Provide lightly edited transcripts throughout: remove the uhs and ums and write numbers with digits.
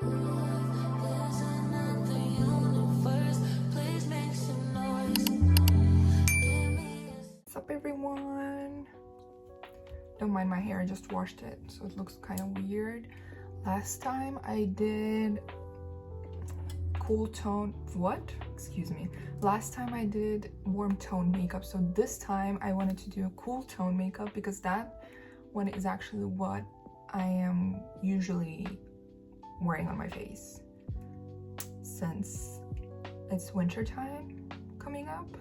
What's up, everyone? Don't mind my hair, I just washed it, so it looks kind of weird. Last time I did cool tone, last time I did warm tone makeup, so this time I wanted to do a cool tone makeup because that one is actually what I am usually wearing on my face since it's winter time coming up.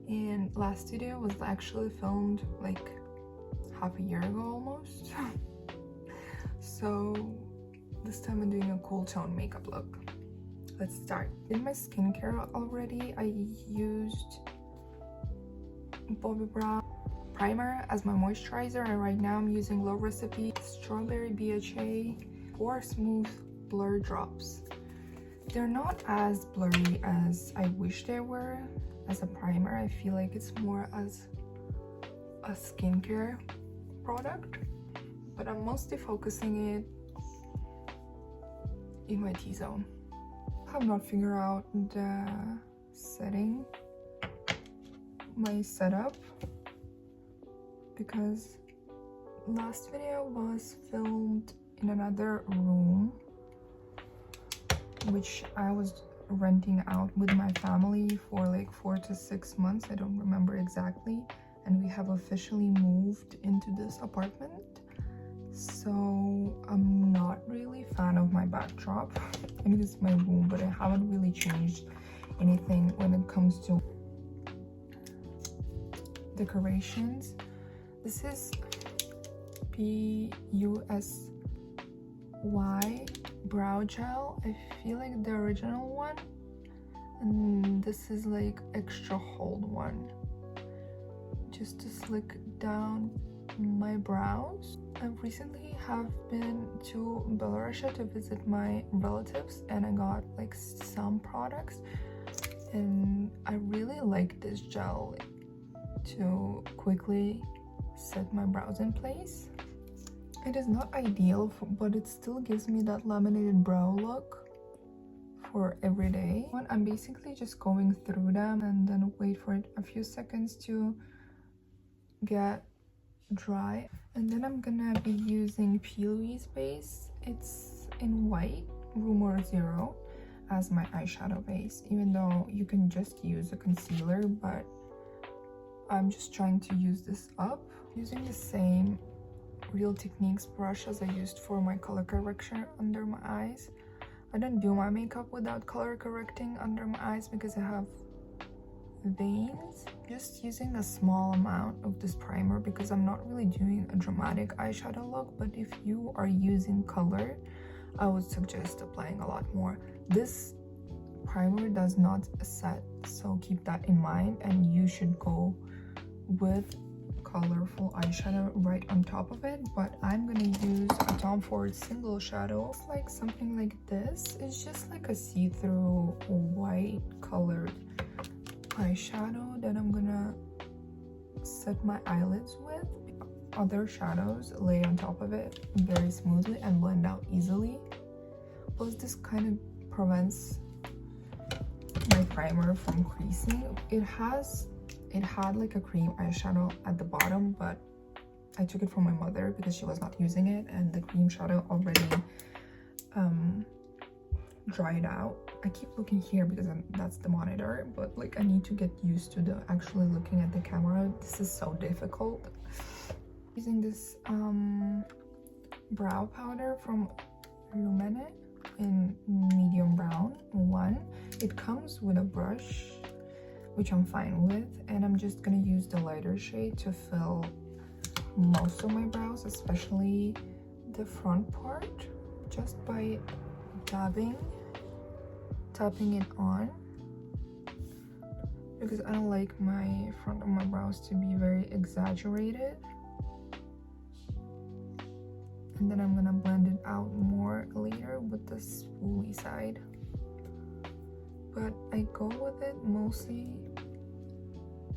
And last video was actually filmed like half a year ago almost. So this time I'm doing a cool tone makeup look. Let's start. In my skincare already, I used Bobbi Brown primer as my moisturizer, and right now I'm using Low Recipe Strawberry BHA Pore Smooth Blur Drops. They're not as blurry as I wish they were as a primer. I feel like it's more as a skincare product, but I'm mostly focusing it in my T-zone. I have not figured out the my setup, because last video was filmed in another room which I was renting out with my family for like 4 to 6 months, I don't remember exactly, and we have officially moved into this apartment. So I'm not really a fan of my backdrop. I mean, it's my room, but I haven't really changed anything when it comes to decorations. This is PUSY brow gel. I feel like the original one, and this is like extra hold one, just to slick down my brows. I recently have been to Belour to visit my relatives, and I got like some products, and I really like this gel to quickly set my brows in place. It is not ideal, but it still gives me that laminated brow look for every day. I'm basically just going through them and then wait for it a few seconds to get dry. And then I'm gonna be using Plouise base. It's in white, Rumor 0, as my eyeshadow base, even though you can just use a concealer, but I'm just trying to use this up. Using the same Real Techniques brush as I used for my color correction under my eyes. I don't do my makeup without color correcting under my eyes because I have veins. Just using a small amount of this primer because I'm not really doing a dramatic eyeshadow look, but if you are using color, I would suggest applying a lot more. This primer does not set, so keep that in mind, and you should go with colorful eyeshadow right on top of it. But I'm gonna use a Tomford single shadow. It's like something like this. It's just like a see-through white colored eyeshadow that I'm gonna set my eyelids with. Other shadows lay on top of it very smoothly and blend out easily. Plus this kind of prevents my primer from creasing. It had like a cream eyeshadow at the bottom, but I took it from my mother because she was not using it, and the cream shadow already dried out. I keep looking here because that's the monitor, but like I need to get used to the actually looking at the camera. This is so difficult. Using this brow powder from Lumene in medium brown 1. It comes with a brush, which I'm fine with, and I'm just gonna use the lighter shade to fill most of my brows, especially the front part, just by tapping it on, because I don't like my front of my brows to be very exaggerated. And then I'm gonna blend it out more later with the spoolie side, but I go with it mostly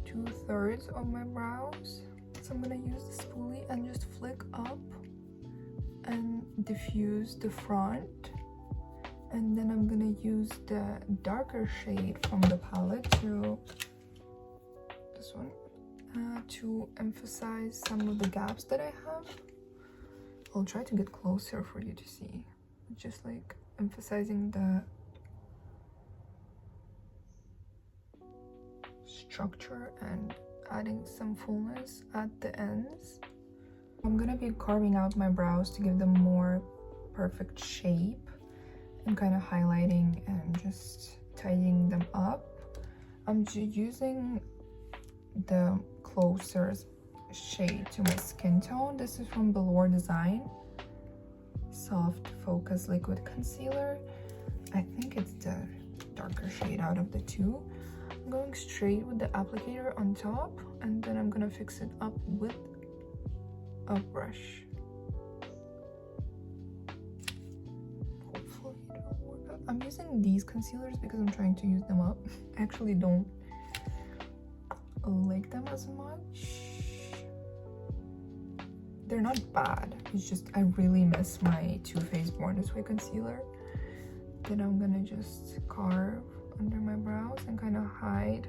2/3 of my brows. So I'm gonna use the spoolie and just flick up and diffuse the front And then I'm gonna use the darker shade from the palette, to this one, to emphasize some of the gaps that I have. I'll try to get closer for you to see. Just like emphasizing the structure and adding some fullness at the ends. I'm gonna be carving out my brows to give them more perfect shape and kind of highlighting and just tidying them up. I'm using the closer shade to my skin tone. This is from Belour Design Soft Focus Liquid Concealer. I think it's the darker shade out of the two. I'm going straight with the applicator on top, and then I'm gonna fix it up with a brush. Hopefully it'll work out. I'm using these concealers because I'm trying to use them up. I actually don't like them as much. They're not bad, it's just I really miss my Too Faced Born This Way concealer. Then I'm gonna just carve under my brows and kind of hide.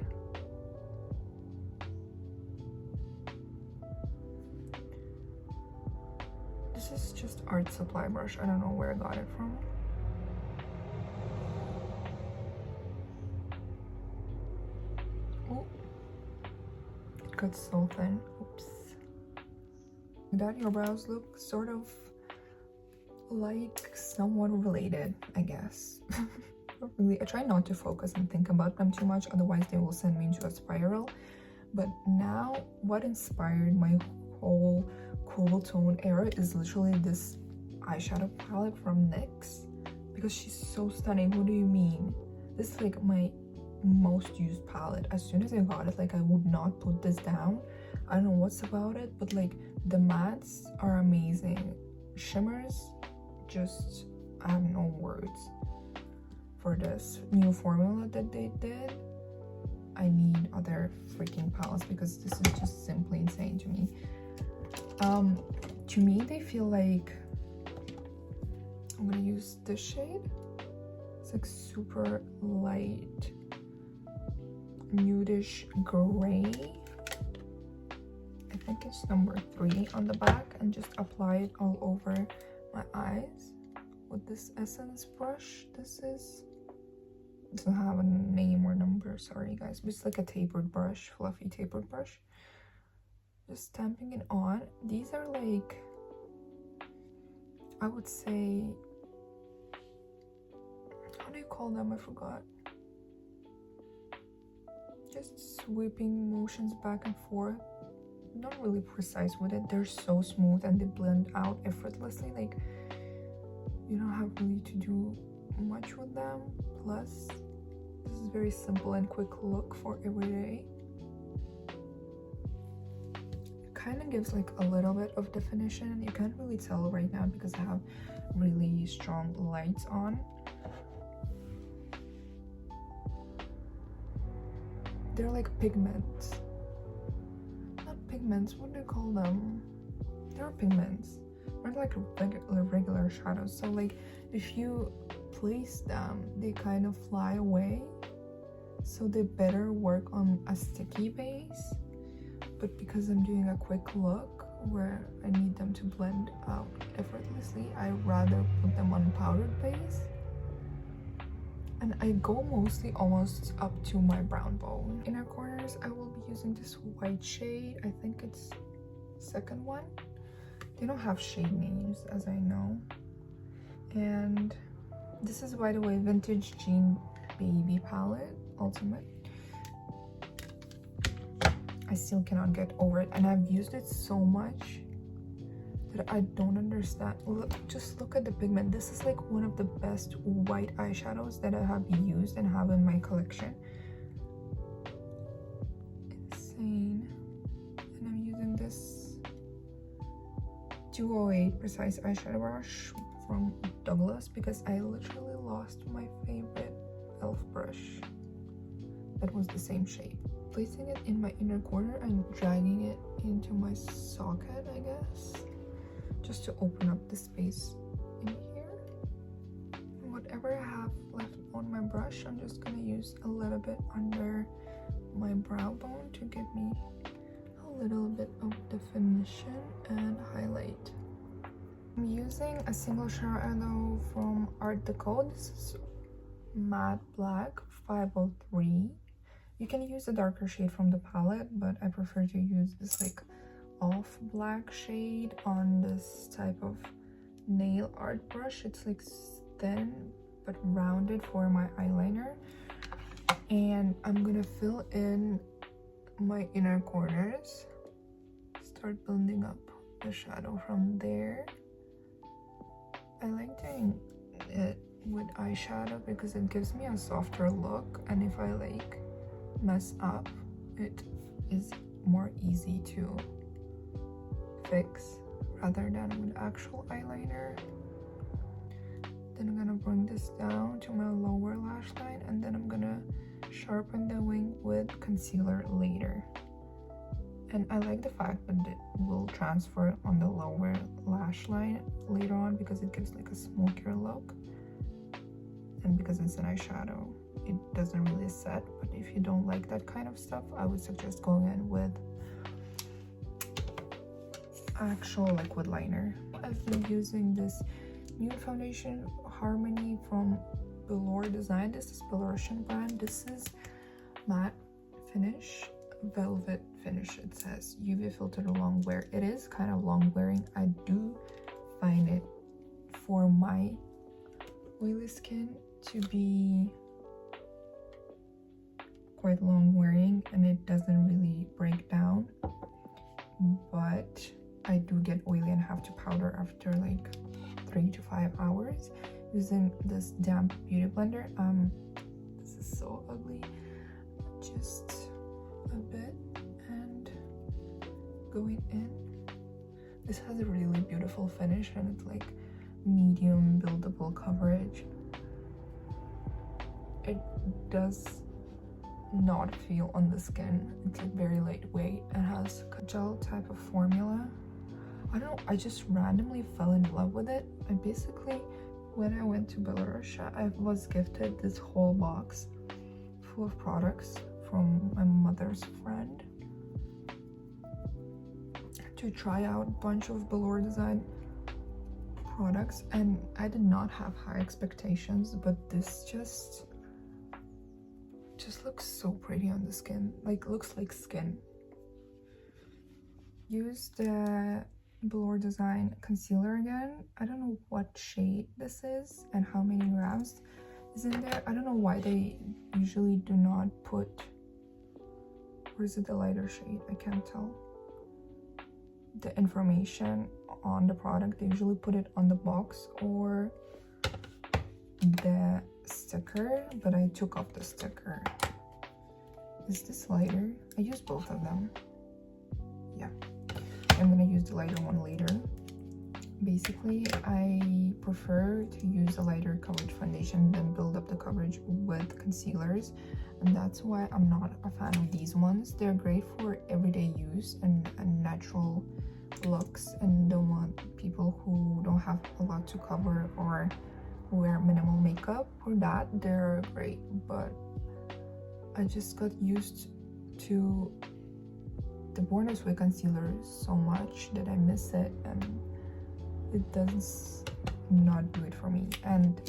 This is just art supply brush. I don't know where I got it from. Oh, it got so thin. Oops. That your brows look sort of like somewhat related, I guess. Really, I try not to focus and think about them too much, otherwise they will send me into a spiral. But now what inspired my whole cool tone era is literally this eyeshadow palette from NYX, because she's so stunning. What do you mean? This is like my most used palette. As soon as I got it, like I would not put this down. I don't know what's about it, but like the mattes are amazing. Shimmers, just I have no words for this new formula that they did. I need other freaking palettes because this is just simply insane to me. To me, they feel like, I'm gonna use this shade. It's like super light, nudish gray. I think it's number 3 on the back, and just apply it all over my eyes with this Essence brush. This doesn't have a name or number, sorry guys, but it's like a tapered brush, fluffy tapered brush. Just stamping it on. These are like, I would say, how do you call them? I forgot. Just sweeping motions back and forth. Not really precise with it. They're so smooth and they blend out effortlessly. Like, you don't have really to do much with them. Plus, this is very simple and quick look for every day. It kind of gives like a little bit of definition. You can't really tell right now because I have really strong lights on. They're like pigments. Not pigments, what do you call them? They're pigments. They're like regular shadows. So like if you place them, they kind of fly away. So they better work on a sticky base. But because I'm doing a quick look where I need them to blend out effortlessly, I rather put them on powdered base. And I go mostly almost up to my brown bone. Inner corners, I will be using this white shade. I think it's second one. They don't have shade names, as I know. And this is, by the way, Vintage Jean Baby Palette Ultimate. I still cannot get over it, and I've used it so much that I don't understand. Look, just look at the pigment. This is like one of the best white eyeshadows that I have used and have in my collection. Insane. And I'm using this 208 Precise Eyeshadow Brush from Douglas because I literally lost my favorite e.l.f. brush that was the same shade. Placing it in my inner corner and dragging it into my socket, I guess, just to open up the space in here. And whatever I brush, I'm just gonna use a little bit under my brow bone to give me a little bit of definition and highlight. I'm using a single shadow from Artdeco. This is matte black 503. You can use a darker shade from the palette, but I prefer to use this like off black shade on this type of nail art brush. It's like thin but rounded for my eyeliner, and I'm gonna fill in my inner corners, start building up the shadow from there. I like doing it with eyeshadow because it gives me a softer look, and if I like mess up, it is more easy to fix rather than with actual eyeliner. Then I'm gonna bring this down to my lower lash line, and then I'm gonna sharpen the wing with concealer later. And I like the fact that it will transfer on the lower lash line later on because it gives like a smokier look, and because it's an eyeshadow it doesn't really set. But if you don't like that kind of stuff, I would suggest going in with actual liquid liner. I've been using this Nude foundation Harmony from Belour design. This is Belarusian brand. This is matte finish, velvet finish. It says UV filtered long wear. It is kind of long wearing. I do find it for my oily skin to be quite long wearing, and it doesn't really break down, but I do get oily and have to powder after like 3 to 5 hours using this damp beauty blender. This is so ugly. Just a bit and going in. This has a really beautiful finish, and it's like medium buildable coverage. It does not feel on the skin. It's like very lightweight and has a gel type of formula. I don't know, I just randomly fell in love with it. I basically, when I went to Belarus, I was gifted this whole box full of products from my mother's friend to try out a bunch of Belour design products, and I did not have high expectations, but this just looks so pretty on the skin. Like, looks like skin. Use the Belour design concealer again. I don't know what shade this is and how many grams is in there. I don't know why they usually do not put, or is it the lighter shade? I can't tell. The information on the product, they usually put it on the box or the sticker, but I took off the sticker. Is this lighter? I use both of them. Yeah, I'm gonna use the lighter one later. Basically, I prefer to use a lighter coverage foundation than build up the coverage with concealers, and that's why I'm not a fan of these ones. They're great for everyday use and natural looks, and don't want people who don't have a lot to cover or wear minimal makeup. For that, they're great, but I just got used to the Born This Way concealer so much that I miss it, and it does not do it for me. And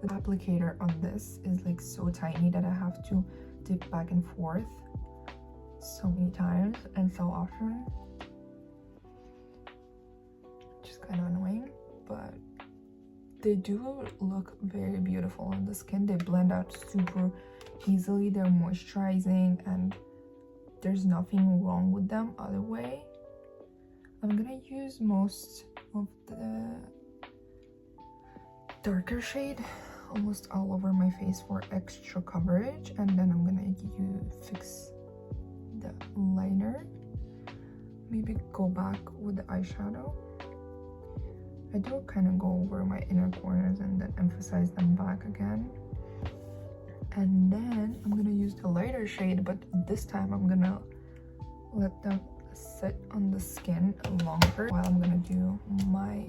the applicator on this is like so tiny that I have to dip back and forth so many times and so often, which is kind of annoying, but they do look very beautiful on the skin. They blend out super easily. They're moisturizing and there's nothing wrong with them other way. I'm gonna use most of the darker shade almost all over my face for extra coverage, and then I'm gonna fix the liner, maybe go back with the eyeshadow. I do kind of go over my inner corners and then emphasize them back again, and then I'm gonna use the lighter shade, but this time I'm gonna let them sit on the skin longer while I'm gonna do my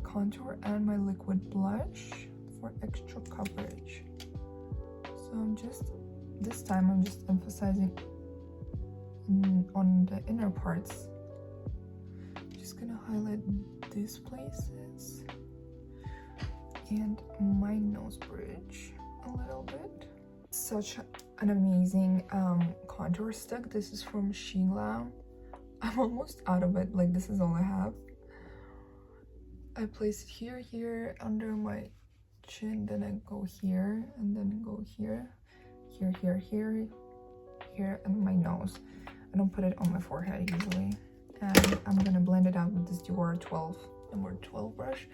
contour and my liquid blush for extra coverage. So this time I'm just emphasizing on the inner parts. Just gonna highlight these places and my nose bridge a little bit. Such an amazing contour stick. This is from Sheglam. I'm almost out of it, like this is all I have. I place it here under my chin, then I go here, and then go here, here, and my nose. I don't put it on my forehead usually. And I'm gonna blend it out with this number 12 brush.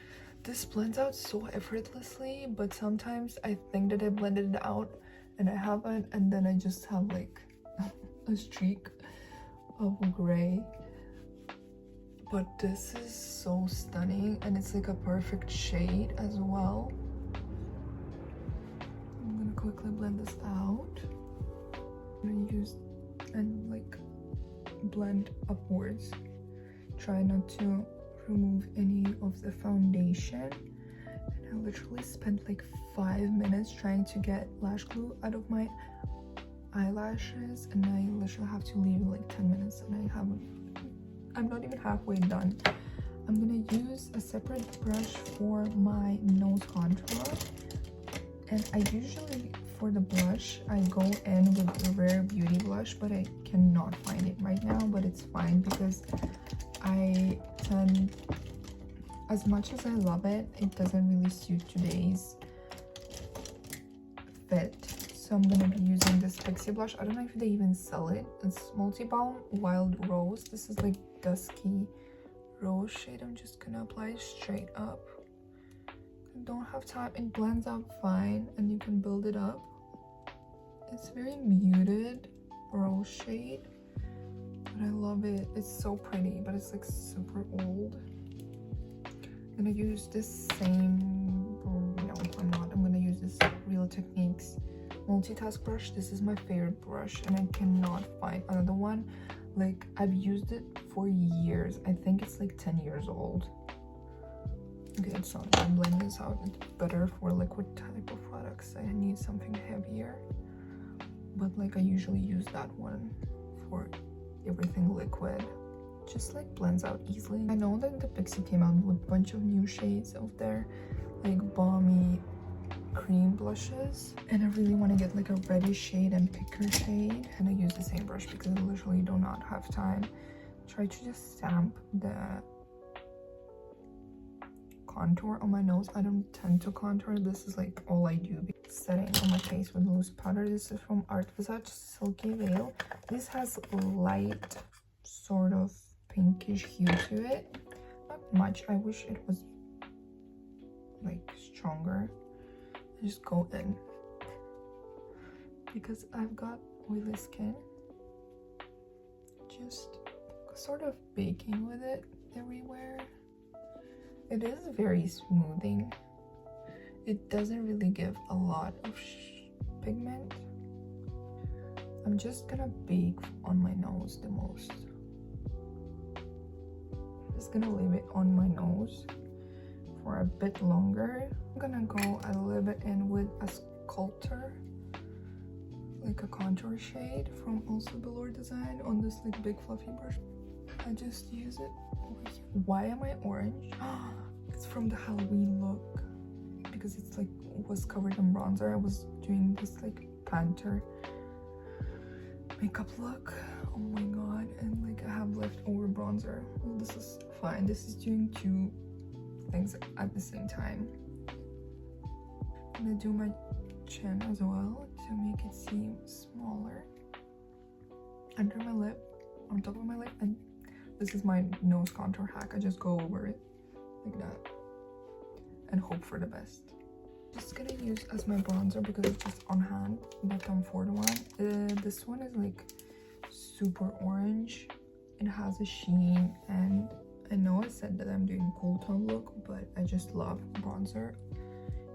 This blends out so effortlessly, but sometimes I think that I blended it out and I haven't, and then I just have like a streak of gray. But this is so stunning, and it's like a perfect shade as well. I'm gonna quickly blend this out. I'm gonna use and like blend upwards. Try not to remove any of the foundation. And I literally spent like 5 minutes trying to get lash glue out of my eyelashes, and I literally have to leave like 10 minutes, and I'm not even halfway done. I'm gonna use a separate brush for my nose contour, and I usually, for the blush, I go in with a Rare Beauty blush, but I cannot find it right now, but it's fine because I tend, as much as I love it, it doesn't really suit today's fit. So I'm gonna be using this Pixi blush. I don't know if they even sell it. It's multibalm Wild Rose. This is like dusky rose shade. I'm just gonna apply it straight up. I don't have time. It blends out fine, and you can build it up. It's very muted rose shade, but I love it. It's so pretty, but it's like super old. I'm gonna use this same, no, I'm not. I'm gonna use this Real Techniques multitask brush. This is my favorite brush, and I cannot find another one. Like, I've used it for years. I think it's like 10 years old. Okay, it's not. I'm blending this out. It's better for liquid type of products. I need something heavier, but like I usually use that one for everything liquid. Just like blends out easily. I know that the Pixi came out with a bunch of new shades of their like balmy cream blushes, and I really want to get like a reddish shade and picker shade, and I use the same brush because I literally do not have time. Try to just stamp the contour on my nose. I don't tend to contour. This is like all I do. Setting on my face with loose powder. This is from Visage Silky Veil. This has light sort of pinkish hue to it. Not much. I wish it was like stronger. Just go in because I've got oily skin. Just sort of baking with it everywhere. It is very smoothing. It doesn't really give a lot of pigment. I'm just gonna bake on my nose the most. Just gonna leave it on my nose for a bit longer. I'm gonna go a little bit in with a Sculpter, like a contour shade from also Belour design on this like big fluffy brush. I just use it over here. Why am I orange? It's from the Halloween look because it's like was covered in bronzer. I was doing this like Panther makeup look. Oh my god, and like I have leftover bronzer. Well, this is fine. This is doing two things at the same time. I'm gonna do my chin as well to make it seem smaller. Under my lip, on top of my lip, and this is my nose contour hack. I just go over it like that and hope for the best. Just gonna use as my bronzer because it's just on hand, the Tomford one. This one is like super orange. It has a sheen, and I know I said that I'm doing cool tone look, but I just love bronzer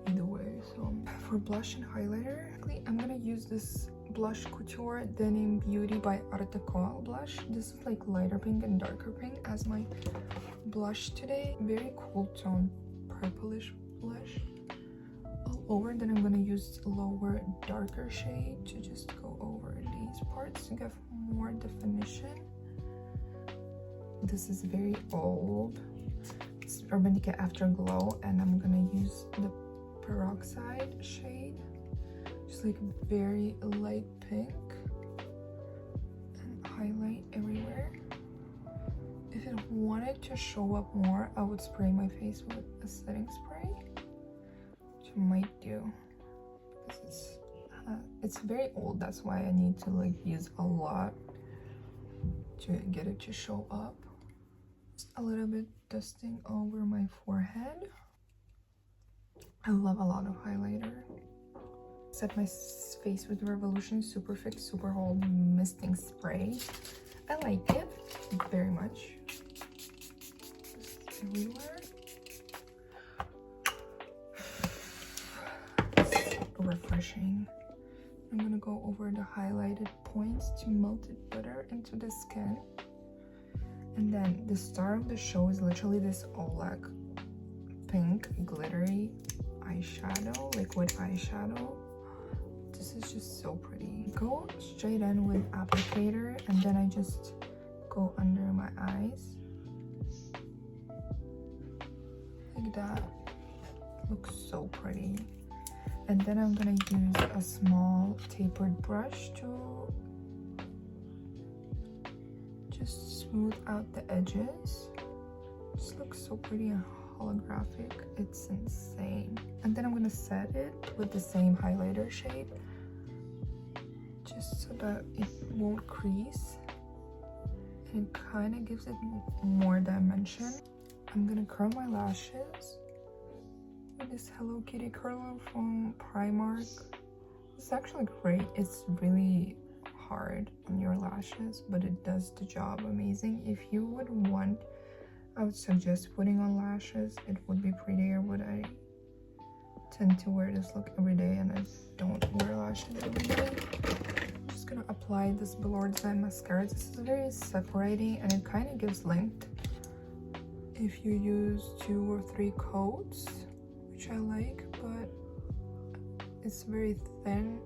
either way. So for blush and highlighter, I'm gonna use this blush couture Denim Beauty by Artdeco blush. This is like lighter pink and darker pink as my blush today. Very cool tone purplish blush. all over. Then I'm gonna use lower, darker shade to just go over these parts to give more definition. This is very old. It's Urban Decay Afterglow, and I'm gonna use the peroxide shade, just like very light pink, and highlight everywhere. If it wanted to show up more, I would spray my face with a setting spray, which I might do because it's very old. That's why I need to like use a lot to get it to show up. Just a little bit dusting over my forehead. I love a lot of highlighter. Set my face with Revolution Super Fix Super Hold Misting Spray. I like it very much. Just everywhere. It's refreshing. I'm gonna go over the highlighted points to melt it better into the skin. And then the star of the show is literally this Oulac pink glittery eyeshadow, liquid eyeshadow. This is just so pretty. Go straight in with applicator, and then I just go under my eyes like that. Looks so pretty. And then I'm gonna use a small tapered brush to just smooth out the edges. Just looks so pretty and holographic. It's insane. And then I'm gonna set it with the same highlighter shade, just so that it won't crease, and it kind of gives it more dimension. I'm gonna curl my lashes with this Hello Kitty curler from Primark. It's actually great. It's really hard on your lashes, but it does the job amazing. If you would want, I would suggest putting on lashes. It would be prettier, but I tend to wear this look every day and I don't wear lashes every day. I'm just gonna apply this Belour Design mascara. This is very separating and it kind of gives length if you use 2 or 3 coats, which I like, but it's very thin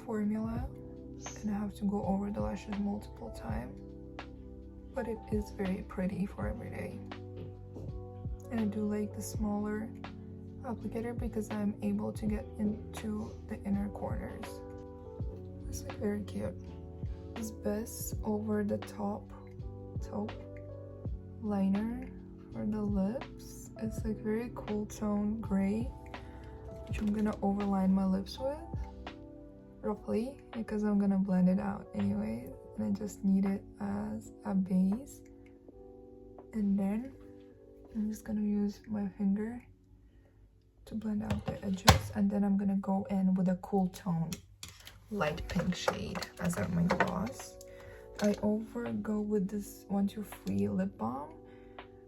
formula and I have to go over the lashes multiple times, but it is very pretty for every day. And I do like the smaller applicator because I'm able to get into the inner corners. It's like very cute. This best over the top taupe liner for the lips. It's like very cool tone gray, which I'm gonna overline my lips with roughly because I'm gonna blend it out anyway, and I just need it as a base. And then I'm just gonna use my finger to blend out the edges, and then I'm gonna go in with a cool tone light pink shade as my gloss. I go with this 123 lip balm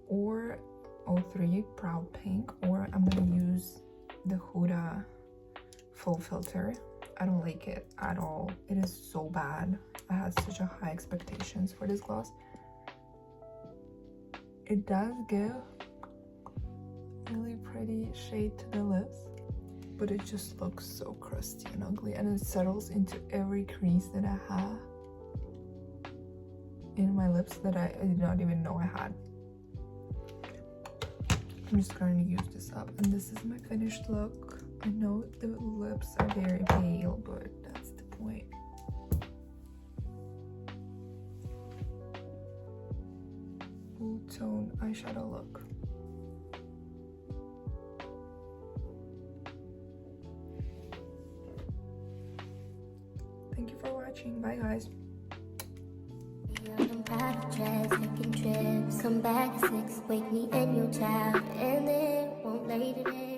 or 03 Proud Pink, or I'm gonna use the Huda faux filter. I don't like it at all. It is so bad. I had such a high expectations for this gloss. It does give really pretty shade to the lips, but it just looks so crusty and ugly, and it settles into every crease that I have in my lips that I did not even know I had. I'm just going to use this up, and this is my finished look. I know the lips are very pale, but that's the point. Full tone eyeshadow look. Thank you for watching. Bye guys. Taking trips, come back at 6, wake me and your child, and then won't lay today.